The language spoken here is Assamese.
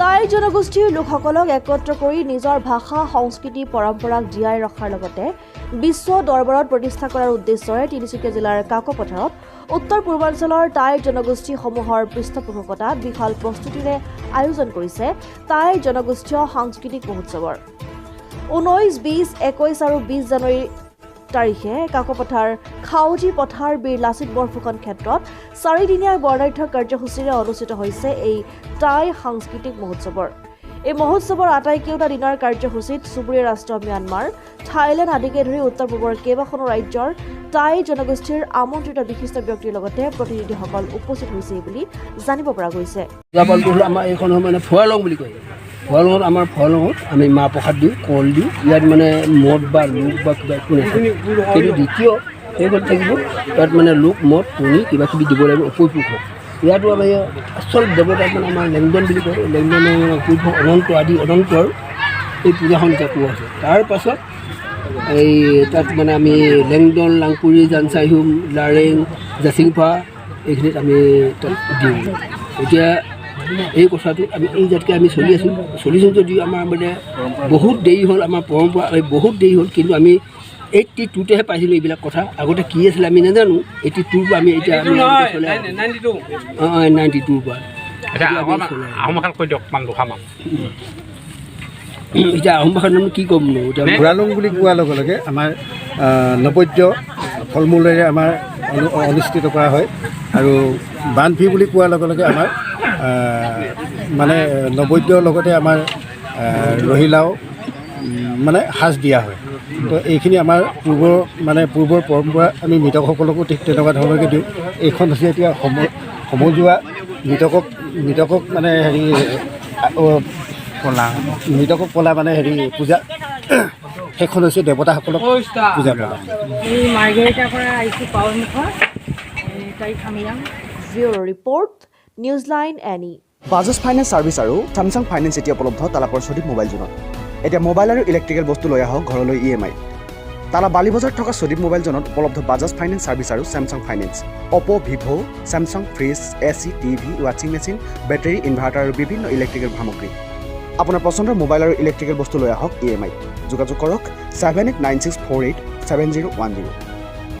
টাই জনগোষ্ঠীৰ লোকসকলক একত্ৰ কৰি নিজৰ ভাষা সংস্কৃতি পৰম্পৰাক জীয়াই ৰখাৰ লগতে বিশ্ব দৰবাৰত প্ৰতিষ্ঠা কৰাৰ উদ্দেশ্যৰে তিনিচুকীয়া জিলাৰ কাকপথাৰত উত্তৰ পূৰ্বাঞ্চলৰ টাই জনগোষ্ঠীসমূহৰ পৃষ্ঠপোষকতাত বিশাল প্ৰস্তুতিৰে আয়োজন কৰিছে টাই জনগোষ্ঠীয় সাংস্কৃতিক মহোৎসৱৰ 19, 20, 21 আৰু 20 জানুৱাৰী তাৰিখে কাকপথাৰ খাউজি পথাৰ বীৰ লাচিত বৰফুকন ক্ষেত্ৰত 4 দিনীয়া বৰ্ণাঢ্য কাৰ্যসূচীৰে অনুষ্ঠিত হৈছে এই টাই সাংস্কৃতিক মহোৎসৱৰ এই মহোৎসৱৰ আটাইকেইটা দিনৰ কাৰ্যসূচীত চুবুৰীয়া ৰাষ্ট্ৰ ম্যানমাৰ থাইলেণ্ড আদিকে ধৰি উত্তৰ পূবৰ কেইবাখনো ৰাজ্যৰ টাই জনগোষ্ঠীৰ আমন্ত্ৰিত বিশিষ্ট ব্যক্তিৰ লগতে প্ৰতিনিধিসকল উপস্থিত হৈছে বুলি জানিব পৰা গৈছে। আমাৰ এইখন মানে ফুৱালং বুলি কয়। ফুৱালঙত আমাৰ ফুৱালঙত আমি মাহ প্ৰসাদ দিওঁ, কল দিওঁ। ইয়াত মানে মদ বা লোক বা কিবা একো নাথাকে। কিন্তু দ্বিতীয় সেইখন থাকিব তাত মানে লোক মদ কণী কিবা কিবি দিব লাগিব অপৰিপুৰুষ। ইয়াতো আমাৰ আচল দেৱতাক মানে আমাৰ লেংডন বুলি কয়। লেংডনৰ অপৰিপুৰুষ অনন্ত আদি অনন্ত আৰু এই পূজাখন এতিয়া কোৱা আছে। তাৰ পাছত এই তাত মানে আমি লেংডন, লাংকুৰি, জানচাইহুম, লাৰেং, জাচিংফা এইখিনিত আমি তাত দিওঁ। এতিয়া এই কথাটো আমি এই জাতকৈ আমি চলিছোঁ যদিও আমাৰ মানে বহুত দেৰি হ'ল, আমাৰ পৰম্পৰা বহুত দেৰি হ'ল। কিন্তু আমি 82তেহে পাইছিলোঁ এইবিলাক কথা। আগতে কি আছিলে আমি নাজানো। 82ৰ পৰা আমি এতিয়া আমি 92ৰ পৰা এতিয়া আহোম ভাষাত নাম কি ক'ম নো এতিয়া ফুৱালং বুলি কোৱাৰ লগে লগে আমাৰ নৈবেদ্য ফল মূলেৰে আমাৰ অনুষ্ঠিত কৰা হয়। আৰু বানফি বুলি কোৱাৰ লগে লগে আমাৰ মানে নৈবেদ্যৰ লগতে আমাৰ ৰহিলাও মানে সাজ দিয়া হয়। তো এইখিনি আমাৰ পূৰ্বৰ পৰম্পৰা আমি মৃতকসকলকো ঠিক তেনেকুৱা ধৰণকে দিওঁ। এইখন হৈছে এতিয়া সমজুৱা মৃতকক মানে হেৰি মৃতকক পলা মানে হেৰি পূজা সেইখন হৈছে দেৱতাসকলক পূজা কৰা। Report newsline ANI. Bajaj finance service আৰু স্যামছাং ফাইনেন্স এতিয়া উপলব্ধ তালাপৰ সদীপ মোবাইল জোনত। এতিয়া মোবাইল আৰু ইলেক্ট্ৰিকেল বস্তু লৈ আহক ঘৰলৈ EMI। তালা বালি বজাৰত থকা সদীপ মোবাইল জোনত উপলব্ধ বাজাজ ফাইনেন্স ছাৰ্ভিচ আৰু স্যামছাং ফাইনেন্স। অপো, ভিভো, স্যামছাং ফ্ৰিজ, AC, TV, ৱাশ্বিং মেচিন, বেটাৰী, ইনভাৰ্টাৰ আৰু বিভিন্ন ইলেক্ট্ৰিকেল সামগ্ৰী। আপোনাৰ পচন্দৰ মোবাইল আৰু ইলেক্ট্ৰিকেল বস্তু লৈ আহক EMI। যোগাযোগ কৰক 7896487010।